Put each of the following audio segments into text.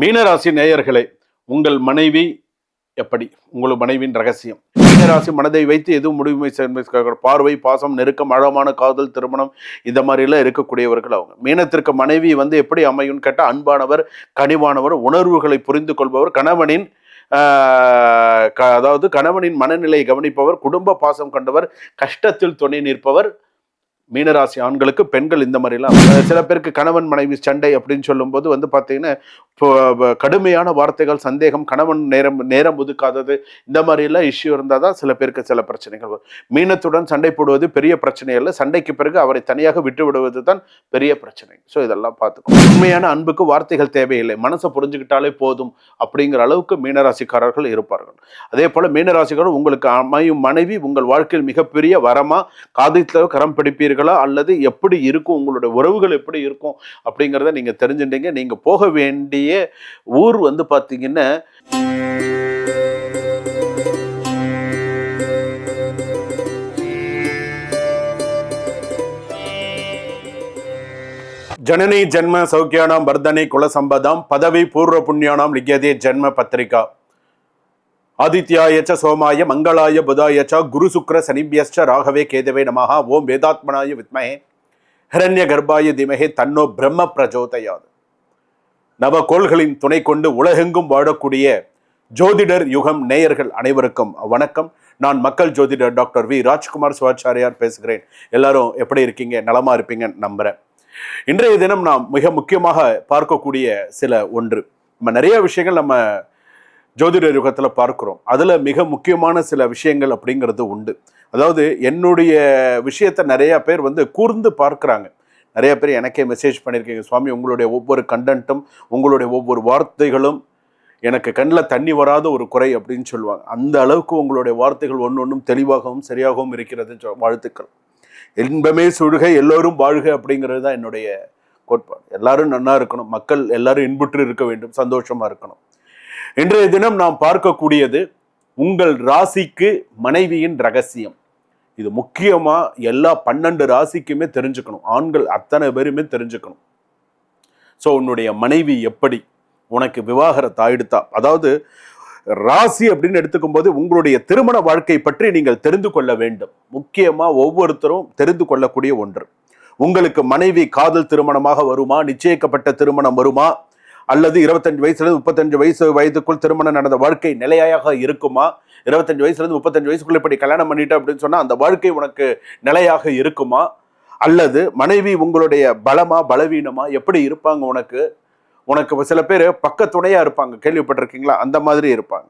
மீனராசி நேயர்களே, உங்கள் மனைவி எப்படி? உங்கள் மனைவியின் ரகசியம். மீனராசி மனதை வைத்து எதுவும் முடிவு பார்வை, பாசம், நெருக்கம், ஆழமான காதல், திருமணம் இந்த மாதிரிலாம் இருக்கக்கூடியவர்கள் அவங்க. மீனத்திற்கு மனைவி எப்படி அமையும்னு கேட்டால், அன்பானவர், கனிவானவர், உணர்வுகளை புரிந்து கொள்பவர், கணவனின் அதாவது கணவனின் மனநிலையை கவனிப்பவர், குடும்ப பாசம் கொண்டவர், கஷ்டத்தில் துணை நிற்பவர். மீனராசி ஆண்களுக்கு பெண்கள் இந்த மாதிரிலாம். சில பேருக்கு கணவன் மனைவி சண்டை அப்படின்னு சொல்லும்போது பார்த்தீங்கன்னா, இப்போ கடுமையான வார்த்தைகள், சந்தேகம், கணவன் நேரம் ஒதுக்காதது, இந்த மாதிரிலாம் இஷ்யூ இருந்தால் தான் சில பேருக்கு சில பிரச்சனைகள் வரும். மீனத்துடன் சண்டை போடுவது பெரிய பிரச்சனை இல்லை, சண்டைக்கு பிறகு அவரை தனியாக விட்டு விடுவது தான் பெரிய பிரச்சனை. ஸோ இதெல்லாம் பார்த்துக்கணும். உண்மையான அன்புக்கு வார்த்தைகள் தேவையில்லை, மனசை புரிஞ்சுக்கிட்டாலே போதும் அப்படிங்கிற அளவுக்கு மீனராசிக்காரர்கள் இருப்பார்கள். அதே போல மீனராசிக்காரர் உங்களுக்கு அமையும் மனைவி உங்கள் வாழ்க்கையில் மிகப்பெரிய வரமா, காதலித்த கரம் பிடிப்பீர்கள் அல்லது எப்படி இருக்கும், உங்களுடைய உறவுகள் எப்படி இருக்கும் அப்படிங்கிறத நீங்க தெரிஞ்சுட்டீங்க. நீங்க போக வேண்டிய ஊர் பாத்தீங்கன்னா ஜனனி ஜென்ம சௌக்கியானாம் வர்தனை குலசம்பதாம் பதவி பூர்வ புண்ணியானாம் லிக்யதே ஜென்ம பத்திரிகா ஆதித்யாயச்ச சோமாய மங்களாய புதாயச்ச குரு சுக்ர சனிபியஸ்ச ராகவே கேதவே நமஹ. ஓம் வேதாத்மனாய வித்மஹே ஹிரண்ய கர்ப்பாய திமஹே தன்னோ பிரம்ம பிரஜோதயாது. நவகோள்களின் துணை கொண்டு உலகெங்கும் வாழக்கூடிய ஜோதிடர் யுகம் நேயர்கள் அனைவருக்கும் வணக்கம். நான் மக்கள் ஜோதிடர் டாக்டர் வி ராஜ்குமார் சிவாச்சாரியார் பேசுகிறேன். எல்லாரும் எப்படி இருக்கீங்க? நலமா இருப்பீங்கன்னு நம்புறேன். இன்றைய தினம் நாம் மிக முக்கியமாக பார்க்கக்கூடிய ஒன்று, நம்ம நிறைய விஷயங்கள் நம்ம ஜோதிட யுகத்தில் பார்க்கிறோம். அதில் மிக முக்கியமான சில விஷயங்கள் அப்படிங்கிறது உண்டு. அதாவது என்னுடைய விஷயத்தை நிறைய பேர் கூர்ந்து பார்க்குறாங்க. நிறைய பேர் எனக்கே மெசேஜ் பண்ணியிருக்கீங்க, சுவாமி உங்களுடைய ஒவ்வொரு கண்டென்ட்டும், உங்களுடைய ஒவ்வொரு வார்த்தைகளும் எனக்கு கண்ணில் தண்ணி வராத ஒரு குறை அப்படின்னு சொல்லுவாங்க. அந்த அளவுக்கு உங்களுடைய வார்த்தைகள் ஒன்றும் தெளிவாகவும் சரியாகவும் இருக்கிறது. வாழ்த்துக்கள். இன்பமே சுழுக எல்லோரும் வாழ்க அப்படிங்கிறது தான் என்னுடைய கோட்பாடு. எல்லாரும் நன்னா இருக்கணும், மக்கள் எல்லாரும் இன்புற்று இருக்க வேண்டும், சந்தோஷமா இருக்கணும். இன்றைய தினம் நாம் பார்க்கக்கூடியது உங்கள் ராசிக்கு மனைவியின் ரகசியம். இது முக்கியமா எல்லா 12 ராசிக்குமே தெரிஞ்சுக்கணும். ஆண்கள் அத்தனை பேருமே தெரிஞ்சுக்கணும். ஸோ உன்னுடைய மனைவி எப்படி, உனக்கு விவாகரத்து ஆயிடுத்தா, அதாவது ராசி அப்படின்னு எடுத்துக்கும் போது உங்களுடைய திருமண வாழ்க்கை பற்றி நீங்கள் தெரிந்து கொள்ள வேண்டும். முக்கியமா ஒவ்வொருத்தரும் தெரிந்து கொள்ளக்கூடிய ஒன்று. உங்களுக்கு மனைவி காதல் திருமணமாக வருமா, நிச்சயிக்கப்பட்ட திருமணம் வருமா, அல்லது 25 வயசுலேருந்து 35 வயதுக்குள் திருமணம் நடந்த வாழ்க்கை நிலையாக இருக்குமா, 25 வயசுலேருந்து 35 வயசுக்குள்ள இப்படி கல்யாணம் பண்ணிட்டு அப்படின்னு சொன்னா அந்த வாழ்க்கை உனக்கு நிலையாக இருக்குமா, அல்லது மனைவி உங்களுடைய பலமா பலவீனமா எப்படி இருப்பாங்க, உனக்கு சில பேர் பக்கத்துணையா இருப்பாங்க, கேள்விப்பட்டிருக்கீங்களா? அந்த மாதிரி இருப்பாங்க.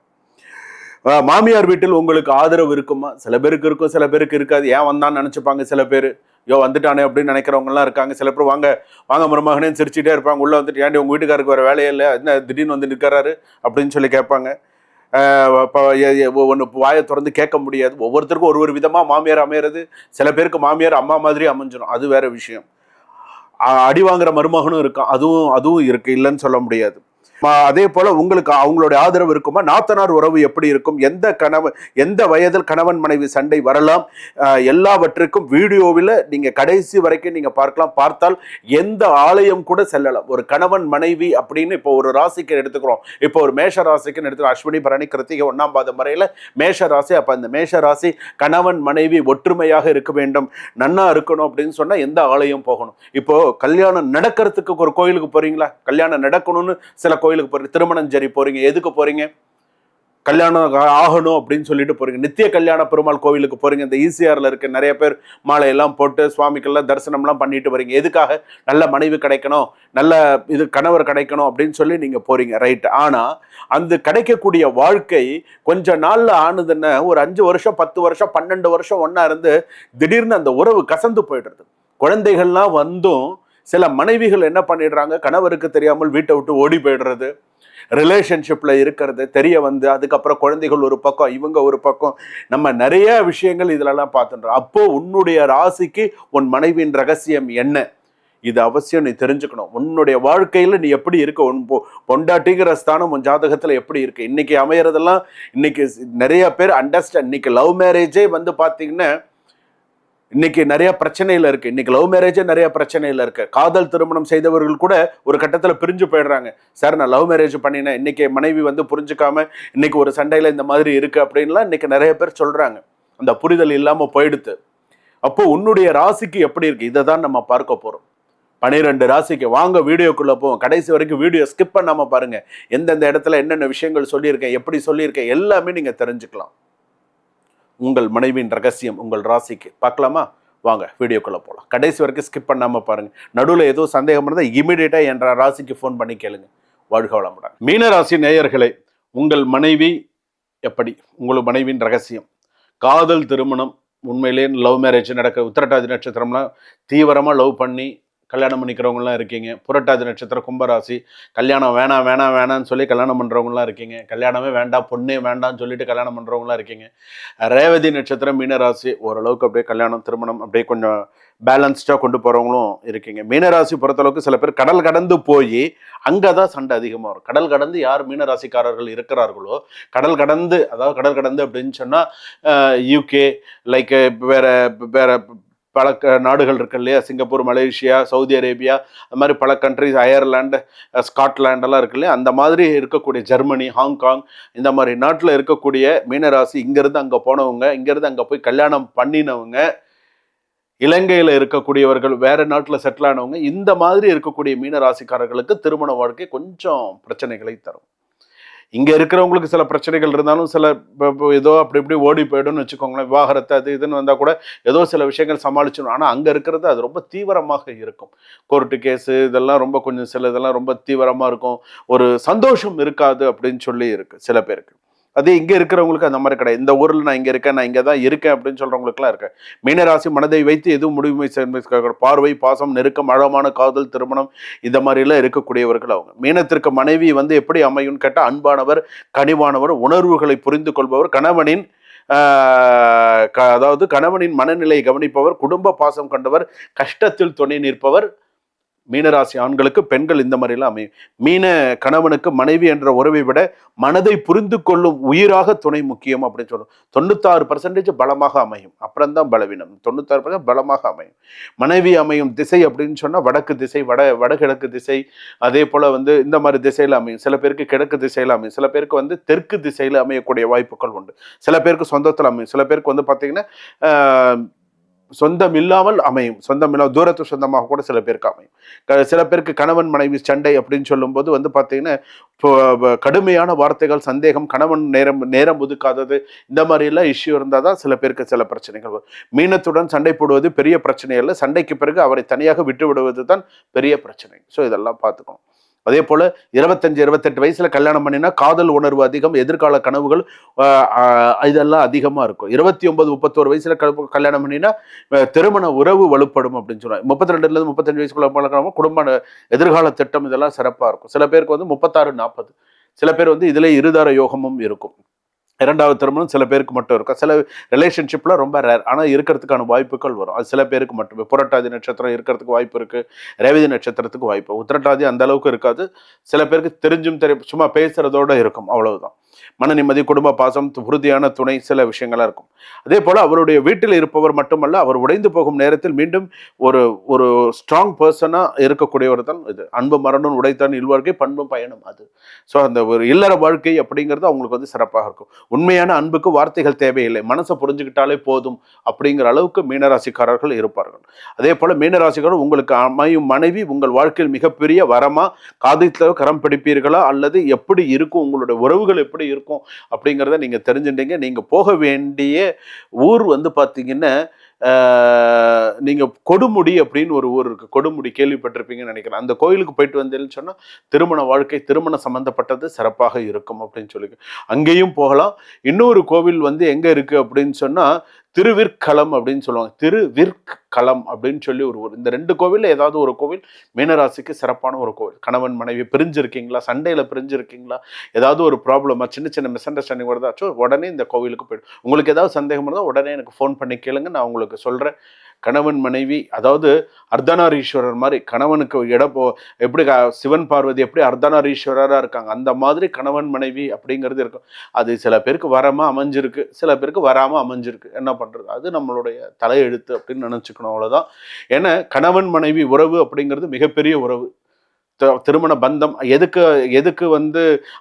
மாமியார் வீட்டில் உங்களுக்கு ஆதரவு இருக்குமா? சில பேருக்கு இருக்கும், சில பேருக்கு இருக்காது. ஏன் வந்தான்னு நினைச்சுப்பாங்க சில பேர். வந்துட்டானே அப்படின்னு நினைக்கிறவங்கலாம் இருக்காங்க. சில பேர் வாங்க வாங்க மருமகனேன்னு சிரிச்சுட்டே இருப்பாங்க. உள்ள ஏன்டி உங்க வீட்டுக்காருக்கு வேற வேலையே இல்லை, என்ன திடீர்னு நிற்கிறாரு அப்படின்னு சொல்லி கேட்பாங்க. ஒன்று வாயை திறந்து கேட்க முடியாது. ஒவ்வொருத்தருக்கும் ஒரு விதமா மாமியார் அமையிறது. சில பேருக்கு மாமியார் அம்மா மாதிரி அமைஞ்சிடும், அது வேற விஷயம். அடி வாங்குற மருமகனும் இருக்கான், அதுவும் இருக்கு, இல்லைன்னு சொல்ல முடியாது. அதே போல உங்களுக்கு அவங்களுடைய ஆதரவு இருக்குமா? நாத்தனார் உறவு எப்படி இருக்கும்? எந்த வயதில் கணவன் மனைவி சண்டை வரலாம்? எல்லாவற்றுக்கும் வீடியோவில் நீங்க கடைசி வரைக்கும் நீங்க பார்க்கலாம். பார்த்தால் எந்த ஆலயம் கூட செல்லலாம். ஒரு கணவன் மனைவி அப்படின்னு இப்போ ஒரு ராசிக்கு எடுத்துக்கிறோம். இப்போ ஒரு மேஷ ராசிக்குன்னு எடுத்துக்கிறோம். அஸ்வினி பரணி கிருத்திகை 1ஆம் பாதம் வரையில மேஷ ராசி. அப்ப அந்த மேஷ ராசி கணவன் மனைவி ஒற்றுமையாக இருக்க வேண்டும், நன்னா இருக்கணும் அப்படின்னு சொன்னா எந்த ஆலயம் போகணும்? இப்போ கல்யாணம் நடக்கிறதுக்கு ஒரு கோயிலுக்கு போறீங்களா? கல்யாணம் நடக்கணும்னு சில கோயிலுக்கு போறீங்க, திருமணம் சரி போறீங்க, எதுக்கு போறீங்க? கல்யாணம் ஆகணும் அப்படின்னு சொல்லிட்டு போறீங்க. நித்திய கல்யாண பெருமாள் கோவிலுக்கு போறீங்க. இந்த ஈசிஆர்ல இருக்க நிறைய பேர் மாலையெல்லாம் போட்டு சுவாமிக்கெல்லாம் தரிசனம்லாம் பண்ணிட்டு வரீங்க. எதுக்காக? நல்ல மனைவி கிடைக்கணும், நல்ல கணவர் கிடைக்கணும் அப்படின்னு சொல்லி நீங்க போறீங்க, ரைட். ஆனா அந்த கிடைக்கக்கூடிய வாழ்க்கை கொஞ்ச நாள்ல ஆனதுன்னு ஒரு 5 வருஷம் 10 வருஷம் 12 வருஷம் ஒன்னா இருந்து திடீர்னு அந்த உறவு கசந்து போயிடுறது. குழந்தைகள்லாம் வந்தும் சில மனைவிகள் என்ன பண்ணிடுறாங்க, கணவருக்கு தெரியாமல் வீட்டை விட்டு ஓடி போயிடுறது, ரிலேஷன்ஷிப்ல இருக்கிறது தெரிய அதுக்கப்புறம் குழந்தைகள் ஒரு பக்கம், இவங்க ஒரு பக்கம், நம்ம நிறைய விஷயங்கள் இதுலலாம் பார்த்துன்றோம். அப்போ உன்னுடைய ராசிக்கு உன் மனைவியின் ரகசியம் என்ன? இது அவசியம் நீ தெரிஞ்சுக்கணும். உன்னுடைய வாழ்க்கையில நீ எப்படி இருக்க, உன் பொண்டாட்டிங்கிற ஸ்தானம் உன் ஜாதகத்துல எப்படி இருக்கு? இன்னைக்கு அமையறதெல்லாம் இன்னைக்கு நிறைய பேர் இன்னைக்கு லவ் மேரேஜே பாத்தீங்கன்னா இன்னைக்கு நிறைய பிரச்சனையில இருக்கு. இன்னைக்கு லவ் மேரேஜே நிறைய பிரச்சனையில இருக்கு. காதல் திருமணம் செய்தவர்கள் கூட ஒரு கட்டத்துல பிரிஞ்சு போயிடுறாங்க. சார் நான் லவ் மேரேஜ் பண்ணினேன், இன்னைக்கு மனைவி வந்து புரிஞ்சுக்காம இன்னைக்கு ஒரு சண்டையில இந்த மாதிரி இருக்கு அப்படின்லாம் இன்னைக்கு நிறைய பேர் சொல்றாங்க. அந்த புரிதல் இல்லாம போயிடுது. அப்போ உன்னுடைய ராசிக்கு எப்படி இருக்கு, இதை தான் நம்ம பார்க்க போறோம். 12 ராசிக்கு வாங்க வீடியோக்குள்ள போவோம். கடைசி வரைக்கும் வீடியோ ஸ்கிப் பண்ணாம பாருங்க. எந்தெந்த இடத்துல என்னென்ன விஷயங்கள் சொல்லியிருக்கேன், எப்படி சொல்லியிருக்கேன், எல்லாமே நீங்க தெரிஞ்சுக்கலாம். உங்கள் மனைவியின் ரகசியம் உங்கள் ராசிக்கு பார்க்கலாமா? வாங்க வீடியோக்குள்ள போகலாம். கடைசி வரைக்கும் ஸ்கிப் பண்ணாம பாருங்க. நடுவில் ஏதோ சந்தேகம் இருந்தால் இமிடியேட்டா என்ற ராசிக்கு ஃபோன் பண்ணி கேளுங்க. வாழ்க வளமுடன். மீன ராசி நேயர்களே, உங்கள் மனைவி எப்படி, உங்கள் மனைவியின் ரகசியம். காதல் திருமணம் உண்மையிலேயே லவ் மேரேஜ் நடக்க, உத்திரட்டாதி நட்சத்திரம்லாம் தீவிரமாக லவ் பண்ணி கல்யாணம் பண்ணிக்கிறவங்களாம் இருக்கீங்க. புரட்டாதி நட்சத்திரம் கும்பராசி, கல்யாணம் வேணாம் வேணாம் வேணான்னு சொல்லி கல்யாணம் பண்ணுறவங்களாம் இருக்கீங்க. கல்யாணமே வேண்டாம், பொண்ணே வேண்டாம்னு சொல்லிட்டு கல்யாணம் பண்ணுறவங்களாம் இருக்கீங்க. ரேவதி நட்சத்திரம் மீனராசி, ஓரளவுக்கு அப்படியே கல்யாணம் திருமணம் அப்படியே கொஞ்சம் பேலன்ஸ்டாக கொண்டு போகிறவங்களும் இருக்கீங்க. மீனராசி பொறுத்தளவுக்கு சில பேர் கடல் கடந்து போய் அங்கே தான் சண்டை அதிகமாக வரும். கடல் கடந்து யார் மீனராசிக்காரர்கள் இருக்கிறார்களோ, கடல் கடந்து, அதாவது கடல் கடந்து அப்படின்னு சொன்னால் யூகே, லைக் வேற வேற பல நாடுகள் இருக்கு இல்லையா, சிங்கப்பூர், மலேசியா, சவுதி அரேபியா, அது மாதிரி பல கண்ட்ரிஸ், அயர்லாண்டு, ஸ்காட்லாண்டெல்லாம் இருக்கு இல்லையா, அந்த மாதிரி இருக்கக்கூடிய ஜெர்மனி, ஹாங்காங், இந்த மாதிரி நாட்டில் இருக்கக்கூடிய மீனராசி, இங்கேருந்து அங்கே போனவங்க, இங்கேருந்து அங்கே போய் கல்யாணம் பண்ணினவங்க, இலங்கையில் இருக்கக்கூடியவர்கள், வேற நாட்டில் செட்டில் ஆனவங்க, இந்த மாதிரி இருக்கக்கூடிய மீனராசிக்காரர்களுக்கு திருமண வாழ்க்கை கொஞ்சம் பிரச்சனைகளை தரும். இங்கே இருக்கிறவங்களுக்கு சில பிரச்சனைகள் இருந்தாலும் சில ஏதோ அப்படி இப்படி ஓடி போய்டும்னு வச்சுக்கோங்களேன். விவாகரத்து அது இதுன்னு வந்தால் கூட ஏதோ சில விஷயங்கள் சமாளிச்சிடும். ஆனால் அங்கே இருக்கிறது அது ரொம்ப தீவிரமாக இருக்கும். கோர்ட்டு கேஸு இதெல்லாம் ரொம்ப கொஞ்சம் சில இதெல்லாம் ரொம்ப தீவிரமாக இருக்கும். ஒரு சந்தோஷம் இருக்காது அப்படின்னு சொல்லி இருக்குது சில பேருக்கு. அதே இங்கே இருக்கிறவங்களுக்கு அந்த மாதிரி கிடையாது. இந்த ஊரில் நான் இங்கே இருக்கேன், நான் இங்கே தான் இருக்கேன் அப்படின்னு சொல்கிறவங்களுக்குலாம் இருக்கேன். மீனராசி மனதை வைத்து எதுவும் முடிவு பார்வை, பாசம், நெருக்கம், ஆழமான காதல், திருமணம், இந்த மாதிரிலாம் இருக்கக்கூடியவர்கள் அவங்க. மீனத்திற்கு மனைவி வந்து எப்படி அமையும்னு கேட்டால் அன்பானவர், கனிவானவர், உணர்வுகளை புரிந்து கொள்பவர், கணவனின் அதாவது கணவனின் மனநிலையை கவனிப்பவர், குடும்ப பாசம் கொண்டவர், கஷ்டத்தில் துணை நிற்பவர். மீனராசி ஆண்களுக்கு பெண்கள் இந்த மாதிரிலாம் அமையும். மீன கணவனுக்கு மனைவி என்ற உறவை விட மனதை புரிந்து கொள்ளும் உயிராக துணை முக்கியம் அப்படின்னு சொல்லும். 96% பலமாக அமையும், அப்புறம்தான் பலவீனம். 96% பலமாக அமையும். மனைவி அமையும் திசை அப்படின்னு சொன்னா வடக்கு திசை, வடகிழக்கு திசை, அதே போல வந்து இந்த மாதிரி திசையில அமையும். சில பேருக்கு கிழக்கு திசையில அமையும், சில பேருக்கு வந்து தெற்கு திசையில அமையக்கூடிய வாய்ப்புகள் உண்டு. சில பேருக்கு சொந்தத்தில் அமையும், சில பேருக்கு வந்து பார்த்தீங்கன்னா சொந்தம் இல்லாமல் அமையும், சொந்தம் இல்லாமல் தூரத்து சொந்தமாக கூட சில பேருக்கு அமையும். சில பேருக்கு கணவன் மனைவி சண்டை அப்படின்னு சொல்லும்போது வந்து பார்த்தீங்கன்னா கடுமையான வார்த்தைகள், சந்தேகம், கணவன் நேரம் ஒதுக்காதது, இந்த மாதிரி எல்லாம் இஷ்யூ இருந்தால் தான் சில பேருக்கு சில பிரச்சனைகள் வரும். மீனத்துடன் சண்டை போடுவது பெரிய பிரச்சனை இல்லை, சண்டைக்கு பிறகு அவரை தனியாக விட்டு விடுவது தான் பெரிய பிரச்சனை. ஸோ இதெல்லாம் பார்த்துக்கணும். அதே போல 25-28 வயசுல கல்யாணம் பண்ணினா காதல் உணர்வு அதிகம், எதிர்கால கனவுகள் இதெல்லாம் அதிகமா இருக்கும். 29-31 வயசுல கல்யாணம் பண்ணினா திருமண உறவு வலுப்படும் அப்படின்னு சொல்லுவாங்க. 32-35 வயசுக்குள்ள குடும்ப எதிர்கால திட்டம் இதெல்லாம் சிறப்பா இருக்கும். சில பேருக்கு வந்து 36-40, சில பேர் வந்து இதுல இருதார யோகமும் இருக்கும். இரண்டாவது திருமணம் சில பேருக்கு மட்டும் இருக்கும். சில ரிலேஷன்ஷிப்லாம் ரொம்ப ரேர், ஆனால் இருக்கிறதுக்கான வாய்ப்புகள் வரும். அது சில பேருக்கு மட்டுமே. புரட்டாதி நட்சத்திரம் இருக்கிறதுக்கு வாய்ப்பு இருக்கு, ரேவதி நட்சத்திரத்துக்கு வாய்ப்பு. உத்திரட்டாதி அந்த அளவுக்கு இருக்காது. சில பேருக்கு தெரிஞ்சும் சும்மா பேசுறதோட இருக்கும், அவ்வளவுதான். மன நிம்மதி, குடும்ப பாசம், உறுதியான துணை, சில விஷயங்கள்லாம் இருக்கும். அதே போல அவருடைய வீட்டில் இருப்பவர் மட்டுமல்ல, அவர் உடைந்து போகும் நேரத்தில் மீண்டும் ஒரு ஒரு ஸ்ட்ராங் பர்சனா இருக்கக்கூடியவர் தான் இது. அன்பு மரணம் உடைத்தான் இல்வாழ்க்கை பண்பும் பயணம் அது. ஸோ அந்த ஒரு இல்லற வாழ்க்கை அப்படிங்கிறது அவங்களுக்கு வந்து சிறப்பாக இருக்கும். உண்மையான அன்புக்கு வார்த்தைகள் தேவையில்லை, மனசை புரிஞ்சுக்கிட்டாலே போதும் அப்படிங்கிற அளவுக்கு மீனராசிக்காரர்கள் இருப்பார்கள். அதே போல மீனராசிக்காரர் உங்களுக்கு அமையும் மனைவி உங்கள் வாழ்க்கையில் மிகப்பெரிய வரமா, காதலில் கரம் பிடிப்பீர்களா, அல்லது எப்படி இருக்கும், உங்களுடைய உறவுகள் எப்படி இருக்கும் அப்படிங்கிறத நீங்க தெரிஞ்சுட்டீங்க. நீங்க போக வேண்டிய ஊர் வந்து பாத்தீங்கன்னா நீங்க கொடுமுடி அப்படின்னு ஒரு ஊர் இருக்கு. கொடுமுடி கேள்விப்பட்டிருப்பீங்கன்னு நினைக்கிறேன். அந்த கோயிலுக்கு போயிட்டு வந்தேன்னு சொன்னா திருமண வாழ்க்கை, திருமணம் சம்பந்தப்பட்டது சிறப்பாக இருக்கும் அப்படின்னு சொல்லி அங்கேயும் போகலாம். இன்னொரு கோவில் வந்து எங்க இருக்கு அப்படின்னு சொன்னா திருவிற்களம் அப்படின்னு சொல்லுவாங்க. திருவிற்களம் அப்படின்னு சொல்லி ஒரு ஊர். இந்த 2 கோவில்ல ஏதாவது ஒரு கோவில் மீனராசிக்கு சிறப்பான ஒரு கோவில். கணவன் மனைவி பிரிஞ்சிருக்கீங்களா, சண்டையில பிரிஞ்சிருக்கீங்களா, ஏதாவது ஒரு ப்ராப்ளமா, சின்ன சின்ன மிஸ் அண்டர்ஸ்டாண்டிங் வருதாச்சோ உடனே இந்த கோவிலுக்கு போயிடும். உங்களுக்கு ஏதாவது சந்தேகம் இருந்தால் உடனே எனக்கு ஃபோன் பண்ணி கேளுங்க, நான் உங்களுக்கு சொல்றேன். கணவன் மனைவி, அதாவது அர்த்தநாரீஸ்வரர் மாதிரி கணவனுக்கு எப்படி சிவன் பார்வதி எப்படி அர்த்தநாரீஸ்வரராக இருக்காங்க, அந்த மாதிரி கணவன் மனைவி அப்படிங்கிறது இருக்கும். அது சில பேருக்கு வராமல் அமைஞ்சிருக்கு, சில பேருக்கு வராமல் அமைஞ்சிருக்கு. என்ன பண்ணுறது, அது நம்மளுடைய தலையெழுத்து அப்படின்னு நினச்சிக்கணும், அவ்வளோதான். ஏன்னா கணவன் மனைவி உறவு அப்படிங்கிறது மிகப்பெரிய உறவு. திருமண பந்தம் எதுக்கு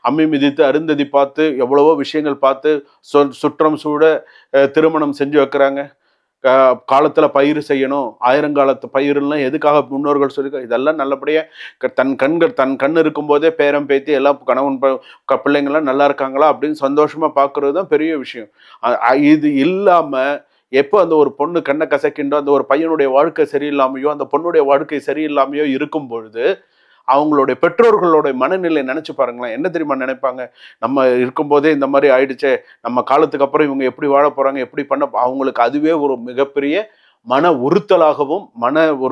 அம்மி மிதித்து அருந்ததி பார்த்து எவ்வளவோ விஷயங்கள் பார்த்து சுற்றம் சூட திருமணம் செஞ்சு வைக்கிறாங்க. காலத்துல பயிர் செய்யணும், ஆயிரங்காலத்து பயிரெல்லாம் எதுக்காக முன்னோர்கள் சொல்லியிருக்காங்க. இதெல்லாம் நல்லபடியாக தன் கண் இருக்கும்போதே பேரம் பேத்தி எல்லாம் கணவன் பிள்ளைங்கள்லாம் நல்லா இருக்காங்களா அப்படின்னு சந்தோஷமா பார்க்கறது தான் பெரிய விஷயம். இது இல்லாம எப்போ அந்த ஒரு பொண்ணு கண்ணை கசக்கின்றோ, அந்த ஒரு பையனுடைய வாழ்க்கை சரியில்லாமையோ, அந்த பொண்ணுடைய வாழ்க்கை சரியில்லாமையோ இருக்கும் பொழுது அவங்களுடைய பெற்றோர்களோட மனநிலை நினைச்சு பாருங்களேன். என்ன தெரியுமா நினைப்பாங்க, நம்ம இருக்கும்போதே இந்த மாதிரி ஆயிடுச்சே, நம்ம காலத்துக்கு அப்புறம் இவங்க எப்படி வாழ போறாங்க, எப்படி பண்ண, அவங்களுக்கு அதுவே ஒரு மிகப்பெரிய மன உறுத்தலாகவும்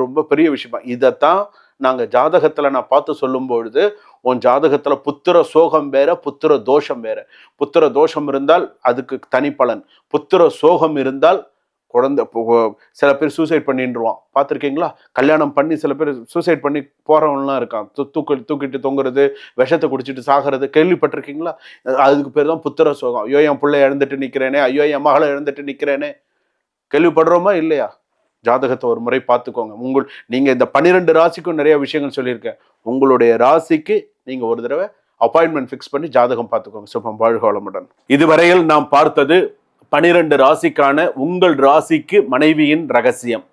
ரொம்ப பெரிய விஷயமா. இதைத்தான் நாங்கள் ஜாதகத்தில் நான் பார்த்து சொல்லும் பொழுது, உன் ஜாதகத்தில் புத்திர சோகம் வேற, புத்திர தோஷம் வேற. புத்திர தோஷம் இருந்தால் அதுக்கு தனி பலன், புத்திர சோகம் இருந்தால் குழந்தை, சில பேர் சூசைட் பண்ணிடுவான், பார்த்துருக்கீங்களா? கல்யாணம் பண்ணி சில பேர் சூசைட் பண்ணி போறவன்லாம் இருக்கான், தூக்கிட்டு தொங்குறது, விஷத்தை குடிச்சிட்டு சாகிறது, கேள்விப்பட்டிருக்கீங்களா? அதுக்கு பேர் தான் புத்திர சோகம். ஐயோ என் பிள்ளை இழந்துட்டு நிற்கிறேனே, ஐயோ என் மகளை இழந்துட்டு நிற்கிறேனே, கேள்விப்படுறோமா இல்லையா? ஜாதகத்தை ஒரு முறை பார்த்துக்கோங்க. நீங்க இந்த 12 ராசிக்கும் நிறைய விஷயங்கள் சொல்லியிருக்கேன். உங்களுடைய ராசிக்கு நீங்க ஒரு தடவை அப்பாயின்மெண்ட் ஃபிக்ஸ் பண்ணி ஜாதகம் பார்த்துக்கோங்க. சுபம், வாழ்க வளமுடன். இதுவரையில் நாம் பார்த்தது 12 ராசிக்கான உங்கள் ராசிக்கு மனைவியின் ரகசியம்.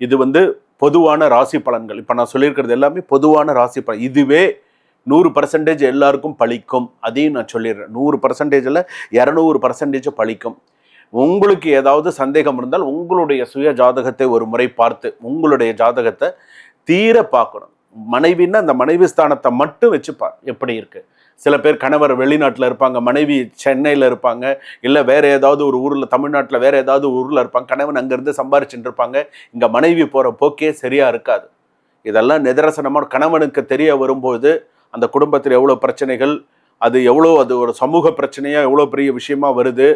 இது பொதுவான ராசி பலன்கள். இப்போ நான் சொல்லியிருக்கிறது எல்லாமே பொதுவான ராசி பலன். இதுவே 100% எல்லாருக்கும் பலிக்கும். அதையும் நான் சொல்லிடுறேன். 100%ல் 200% பலிக்கும். உங்களுக்கு ஏதாவது சந்தேகம் இருந்தால் உங்களுடைய சுய ஜாதகத்தை ஒரு முறை பார்த்து உங்களுடைய ஜாதகத்தை தீர பார்க்கணும். மனைவின்னா அந்த மனைவி ஸ்தானத்தை மட்டும் வச்சுப்பார் எப்படி இருக்கு. சில பேர் கணவர் வெளிநாட்டில் இருப்பாங்க, மனைவி சென்னையில் இருப்பாங்க, இல்லை வேற ஏதாவது ஒரு ஊரில், தமிழ்நாட்டில் வேற ஏதாவது ஊரில் இருப்பாங்க. கணவன் அங்கேருந்து சம்பாரிச்சுட்டு இருப்பாங்க. இங்கே மனைவி போகிற போக்கே சரியா இருக்காது. இதெல்லாம் நிதர்சனமான கணவனுக்கு தெரிய வரும்போது அந்த குடும்பத்தில் எவ்வளோ பிரச்சனைகள், அது ஒரு சமூக பிரச்சனையாக எவ்வளோ பெரிய விஷயமா வருது.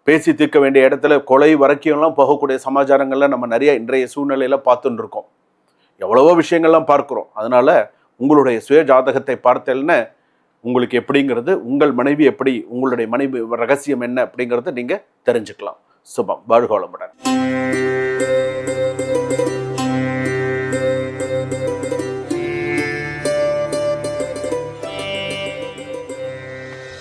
பேசி தீர்க்க வேண்டிய இடத்துல கொலை வரைக்கும்லாம் போகக்கூடிய சமாச்சாரங்கள்லாம் நம்ம நிறைய இன்றைய சூழ்நிலையில் பார்த்துட்டு இருக்கோம். எவ்வளவோ விஷயங்கள்லாம் பார்க்குறோம். அதனால உங்களுடைய சுய ஜாதகத்தை பார்த்தேன்னா உங்களுக்கு எப்படிங்கிறது, உங்கள் மனைவி எப்படி, உங்களுடைய மனைவி ரகசியம் என்ன அப்படிங்கிறத நீங்கள் தெரிஞ்சுக்கலாம். சுபம், வாழ்க வளமுடன்.